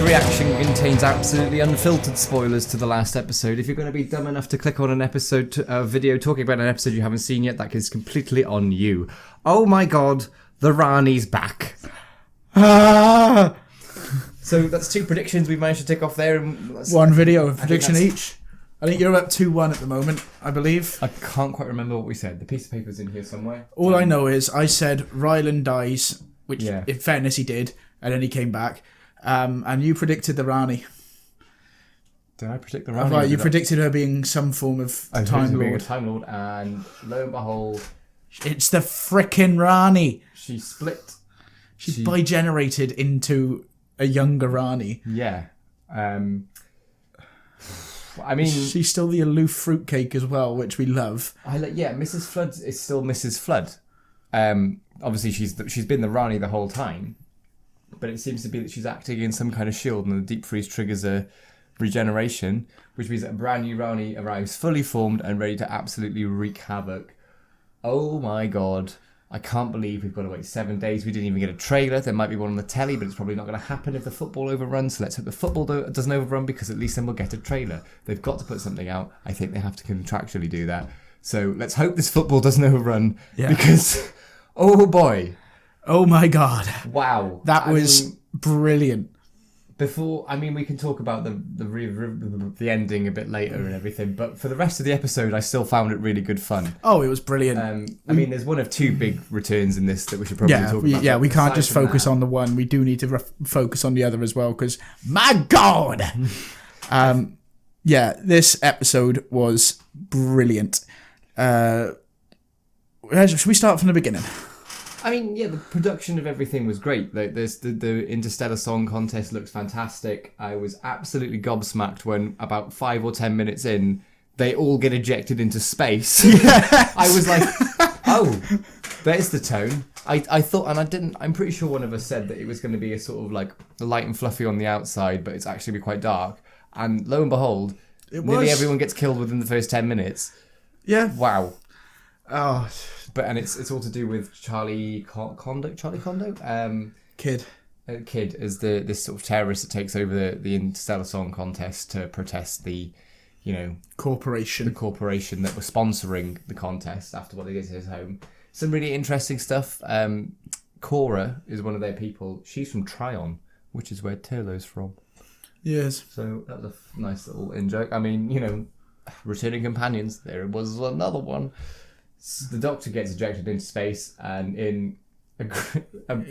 This reaction contains absolutely unfiltered spoilers to the last episode. If you're going to be dumb enough to click on an episode, a video talking about an episode you haven't seen yet, that is completely on you. Oh my god, the Rani's back. Ah! So that's two predictions we managed to tick off there. One video, prediction each. I think you're up 2-1 at the moment, I believe. I can't quite remember what we said. The piece of paper's in here somewhere. All I know is I said Ryland dies, which in fairness he did, and then he came back. And you predicted the Rani. Did I predict the Rani? Right, you predicted her being some form of Time Lord. Being a Time Lord, and lo and behold, it's the frickin' Rani. She split. She bi-generated into a younger Rani. Yeah. I mean, she's still the aloof fruitcake as well, which we love. Mrs. Flood is still Mrs. Flood. Obviously, she's been the Rani the whole time, but it seems to be that she's acting in some kind of shield, and the deep freeze triggers a regeneration, which means that a brand new Rani arrives fully formed and ready to absolutely wreak havoc. Oh my god. I can't believe we've got to wait 7 days. We didn't even get a trailer. There might be one on the telly, but it's probably not going to happen if the football overruns. So let's hope the football doesn't overrun, because at least then we'll get a trailer. They've got to put something out. I think they have to contractually do that. So let's hope this football doesn't overrun, because, oh boy. Oh my god. Wow. That was brilliant. We can talk about the ending a bit later and everything, but for the rest of the episode, I still found it really good fun. Oh, it was brilliant. There's one of two big returns in this that we should probably talk about. Yeah, we can't just focus on the one. We do need to focus on the other as well, because, my God! This episode was brilliant. Should we start from the beginning? The production of everything was great. The Interstellar Song Contest looks fantastic. I was absolutely gobsmacked when about 5 or 10 minutes in, they all get ejected into space. Yes. I was like, oh, there's the tone. I thought, and I'm pretty sure one of us said that it was going to be a sort of like light and fluffy on the outside, but it's actually be quite dark. And lo and behold, nearly everyone gets killed within the first 10 minutes. Yeah. Wow. Oh, and it's all to do with Charlie Kondo. Kid is this sort of terrorist that takes over the Interstellar Song Contest to protest the corporation that was sponsoring the contest after what they did to his home. Some really interesting stuff. Cora is one of their people. She's from Tryon, which is where Turlo's from. Yes. So that was a nice little in-joke. Returning companions. There was another one. The Doctor gets ejected into space, and in a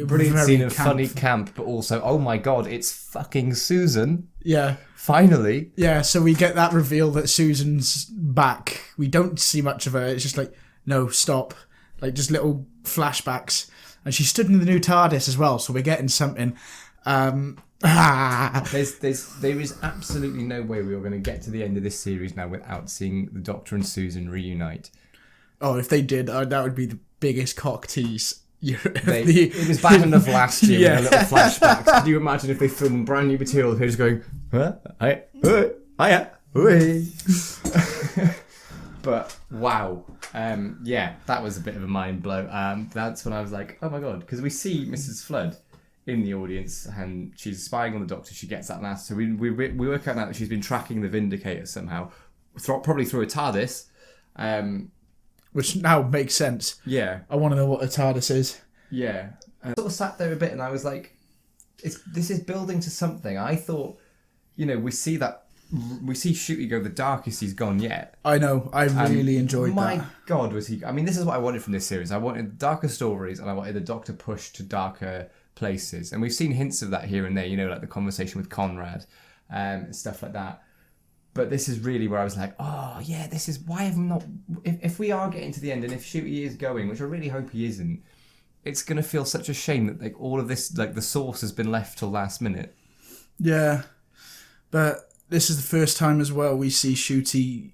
brilliant scene of funny camp, but also, oh my god, it's fucking Susan. Yeah. Finally. Yeah, so we get that reveal that Susan's back. We don't see much of her. It's just like, no, stop. Like, just little flashbacks. And she stood in the new TARDIS as well, so we're getting something. There is absolutely no way we are going to get to the end of this series now without seeing the Doctor and Susan reunite. Oh, if they did, that would be the biggest cock tease. It was bad enough last year with a little flashback. Can you imagine if they filmed brand new material of her just going, But wow, that was a bit of a mind blow. That's when I was like, oh my god, because we see Mrs. Flood in the audience and she's spying on the Doctor. She gets that last, so we work out now that she's been tracking the Vindicator somehow, probably through a TARDIS. Which now makes sense. Yeah. I want to know what a TARDIS is. Yeah. I sort of sat there a bit and I was like, this is building to something. I thought, we see Shooty go, the darkest he's gone yet. I know. I really enjoyed that. My God, was he... this is what I wanted from this series. I wanted darker stories and I wanted the Doctor pushed to darker places. And we've seen hints of that here and there, like the conversation with Conrad and stuff like that. But this is really where I was like, oh, yeah, this is why I'm not... If we are getting to the end and if Shooty is going, which I really hope he isn't, it's going to feel such a shame that all of this, the source has been left till last minute. Yeah. But this is the first time as well we see Shooty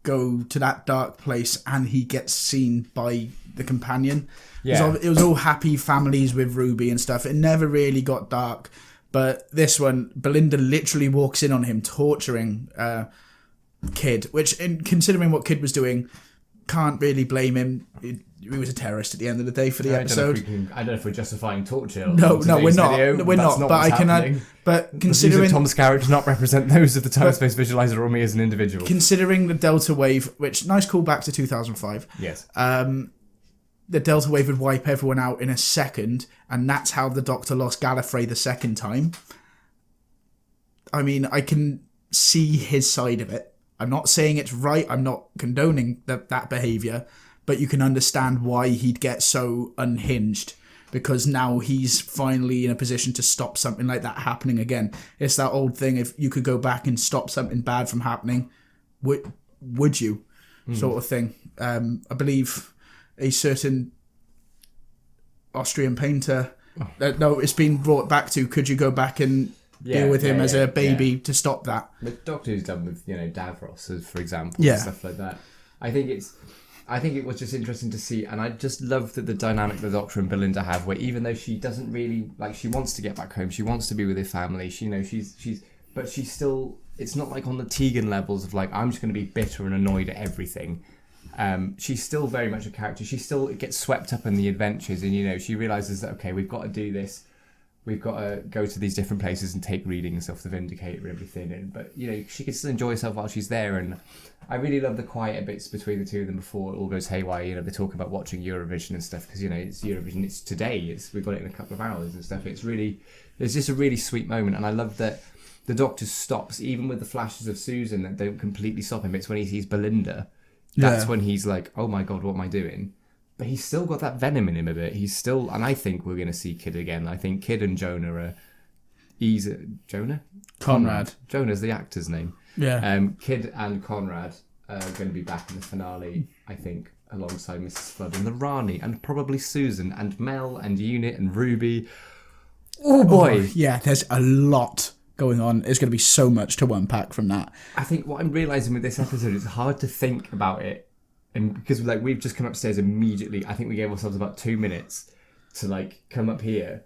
go to that dark place and he gets seen by the companion. Yeah. It was all happy families with Ruby and stuff. It never really got dark. But this one, Belinda literally walks in on him torturing Kid, which, considering what Kid was doing, can't really blame him. He was a terrorist at the end of the day for the episode. I don't know if we're justifying torture. No, we're not. We're not. But I can. But considering Tom's character does not represent those of the time space visualizer or me as an individual. Considering the Delta Wave, which nice callback to 2005. Yes. The Delta Wave would wipe everyone out in a second, and that's how the Doctor lost Gallifrey the second time. I mean, I can see his side of it. I'm not saying it's right. I'm not condoning that behaviour, but you can understand why he'd get so unhinged, because now he's finally in a position to stop something like that happening again. It's that old thing, if you could go back and stop something bad from happening, would you? Sort of thing. I believe a certain Austrian painter, no, it's been brought back to, could you go back and deal with him as a baby to stop that? The Doctor Who's done with, Davros, for example, and stuff like that. I think it was just interesting to see, and I just love that the dynamic the Doctor and Belinda have, where even though she doesn't really, she wants to get back home, she wants to be with her family, but she's still, it's not like on the Tegan levels of I'm just going to be bitter and annoyed at everything. She's still very much a character. She still gets swept up in the adventures, and she realises that, okay, we've got to do this. We've got to go to these different places and take readings and stuff, the Vindicator and everything. But she can still enjoy herself while she's there. And I really love the quieter bits between the two of them before it all goes haywire. They talk about watching Eurovision and stuff, because it's Eurovision. It's today. We've got it in a couple of hours and stuff. It's just a really sweet moment, and I love that the Doctor stops, even with the flashes of Susan that don't completely stop him. It's when he sees Belinda. That's when he's like, oh my God, what am I doing? But he's still got that venom in him a bit. He's still, and I think we're going to see Kid again. I think Kid and Jonah are Jonah? Conrad. Jonah's the actor's name. Yeah. Kid and Conrad are going to be back in the finale, I think, alongside Mrs. Flood and the Rani, and probably Susan and Mel and Unit and Ruby. Oh boy. Yeah, there's a lot going on. There's going to be so much to unpack from that. I think what I'm realising with this episode, it's hard to think about it. And because we've just come upstairs immediately, I think we gave ourselves about 2 minutes to come up here,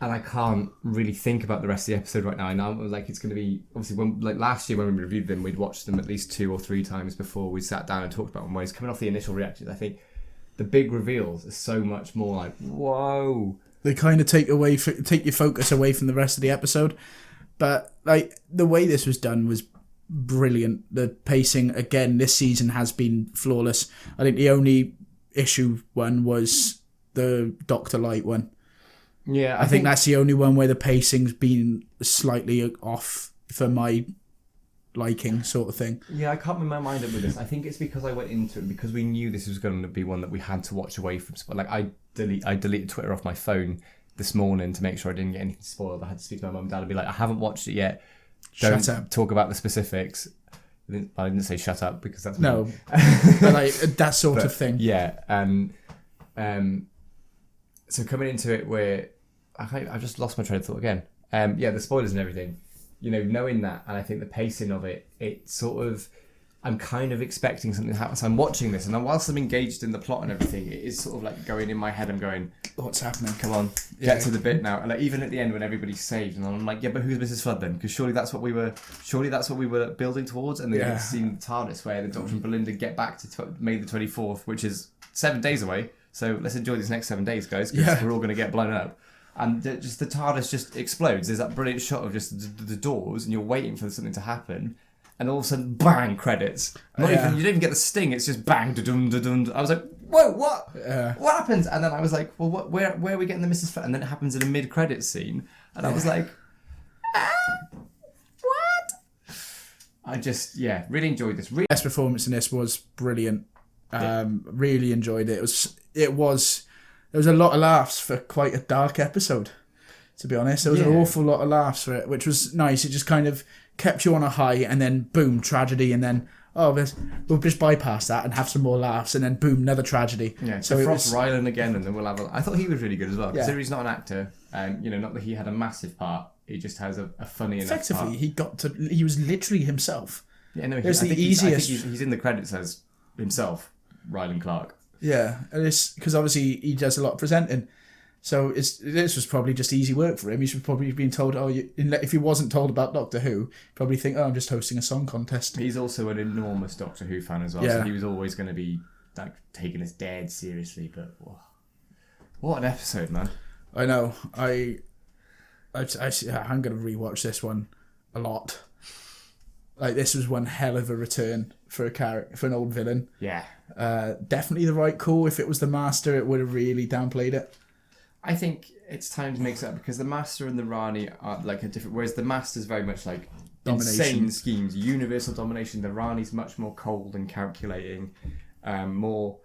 and I can't really think about the rest of the episode right now. And now it's going to be, obviously, when last year when we reviewed them, we'd watched them at least 2 or 3 times before we sat down and talked about them. Whereas coming off the initial reactions, I think the big reveals are so much more whoa. They kind of take your focus away from the rest of the episode, but the way this was done was brilliant. The pacing again this season has been flawless. I think the only issue one was the Dr. Light one. Yeah, I think that's the only one where the pacing's been slightly off for my liking, sort of thing. Yeah, I can't make my mind up with this. I think it's because I went into it because we knew this was going to be one that we had to watch away from. I deleted Twitter off my phone this morning to make sure I didn't get anything spoiled. I had to speak to my mum and dad and be like, I haven't watched it yet. Don't talk about the specifics. I didn't say shut up because that's no, but that sort of thing. Yeah, so coming into it, where I've just lost my train of thought again. The spoilers and everything. Knowing that, and I think the pacing of it, it sort of, I'm kind of expecting something to happen. So I'm watching this, and whilst I'm engaged in the plot and everything, it is sort of going in my head. I'm going, what's happening? Come on, get to the bit now. And even at the end when everybody's saved, and I'm like, yeah, but who's Mrs. Flood then? Because surely that's what we were building towards. And then you've seen the TARDIS where the Doctor and Belinda get back to May the 24th, which is 7 days away. So let's enjoy these next 7 days, guys, because we're all going to get blown up. And just the TARDIS just explodes. There's that brilliant shot of just the doors, and you're waiting for something to happen. And all of a sudden, bang, credits. You didn't even get the sting. It's just bang, da-dum, da-dum. I was like, whoa, what? What happens? And then I was like, well, where are we getting the Mrs. Flood? And then it happens in a mid-credits scene. And I was like, what? I just, really enjoyed this. Best performance in this was brilliant. Really enjoyed it. There was a lot of laughs for quite a dark episode, to be honest. There was an awful lot of laughs for it, which was nice. It just kind of kept you on a high, and then boom, tragedy, and then we'll just bypass that and have some more laughs, and then boom, another tragedy. Yeah, so Frost Rylan again, and then we'll have I thought he was really good as well, considering he's not an actor. Not that he had a massive part. He just has a funny enough part. Effectively, he was literally himself. Yeah, no, he's in the credits as himself, Rylan Clark. Yeah, and it's because obviously he does a lot of presenting. So this was probably just easy work for him. He should probably have been told, if he wasn't told about Doctor Who, he'd probably think, I'm just hosting a song contest. He's also an enormous Doctor Who fan as well, so he was always going to be like taking us dead seriously. But what an episode, man! I know. I'm gonna rewatch this one a lot. Like, this was one hell of a return for an old villain. Yeah. Definitely the right call. If it was the Master, it would have really downplayed it. I think it's time to mix it up because the Master and the Rani are like a different. Whereas the Master's very much like Domination. Insane schemes, universal domination. The Rani's much more cold and calculating, more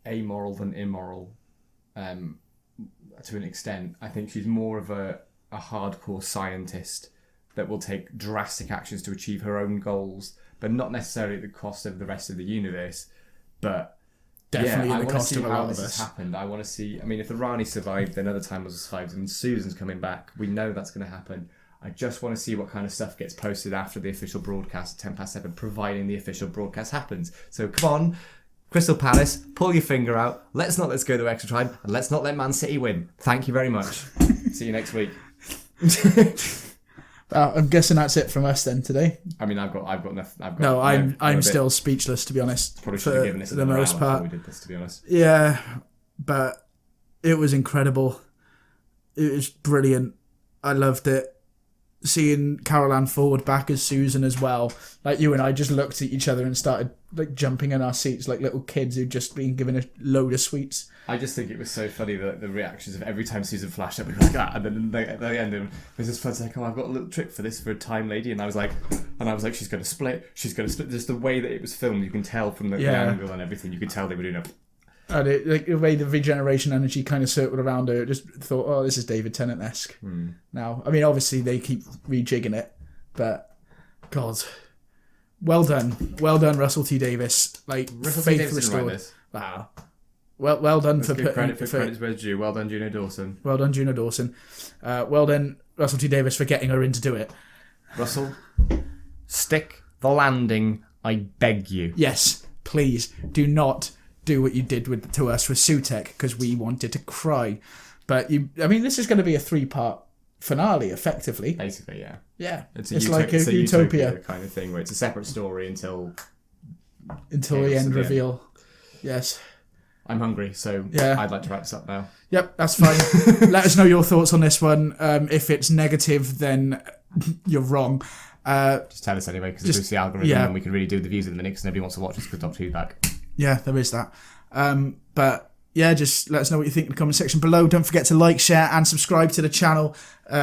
amoral than immoral, to an extent. I think she's more of a hardcore scientist that will take drastic actions to achieve her own goals, but not necessarily at the cost of the rest of the universe. But definitely at the cost of a lot of this us. has happened. I want to see. I mean, if the Rani survived, then other time will survive, and Susan's coming back. We know that's going to happen. I just want to see what kind of stuff gets posted after the official broadcast at 7:10, providing the official broadcast happens. So come on, Crystal Palace, pull your finger out. Let's not go the extra time, and let's not let Man City win. Thank you very much. See you next week. I'm guessing that's it from us then today. I mean, I've got nothing. No, I'm still speechless, to be honest. Probably should have given this the most part. before we did this, to be honest. Yeah, but it was incredible. It was brilliant. I loved it. Seeing Carol Ann Ford back as Susan as well. Like, you and I just looked at each other and started like jumping in our seats like little kids who'd just been given a load of sweets. I just think it was so funny the reactions of every time Susan flashed up, we were like, and then at the end, Mrs. Flood's like, oh, I've got a little trick for this for a time lady, and I was like, she's going to split. Just the way that it was filmed, you can tell from the angle and everything, you could tell they were doing it. And like the way the regeneration energy kind of circled around her, just thought, oh, this is David Tennant-esque. Now, I mean, obviously they keep rejigging it, but God, well done, Russell T Davies. Like, faith restored. Wow. Well done. Let's give credit's where it's due. Well done, Juno Dawson. Well done, Juno Dawson. Well done, Russell T Davies, for getting her in to do it. Russell, stick the landing, I beg you. Yes, please do not do what you did to us with Sutek, because we wanted to cry. But this is going to be a 3-part finale, effectively. Basically, yeah. Yeah, it's like a utopia kind of thing where it's a separate story until the end reveal. Yes. I'm hungry, so yeah. I'd like to wrap this up now. Yep, that's fine. Let us know your thoughts on this one. If it's negative, then you're wrong. Just tell us anyway, because it's the algorithm, and we can really do the views in the minute because nobody wants to watch us because Doctor Who's back. Yeah, there is that. But yeah, just let us know what you think in the comment section below. Don't forget to like, share, and subscribe to the channel.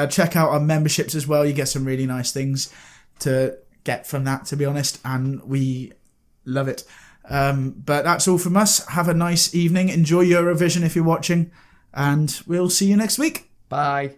Check out our memberships as well. You get some really nice things to get from that, to be honest, and we love it. But that's all from us. Have a nice evening. Enjoy Eurovision if you're watching, and we'll see you next week. Bye.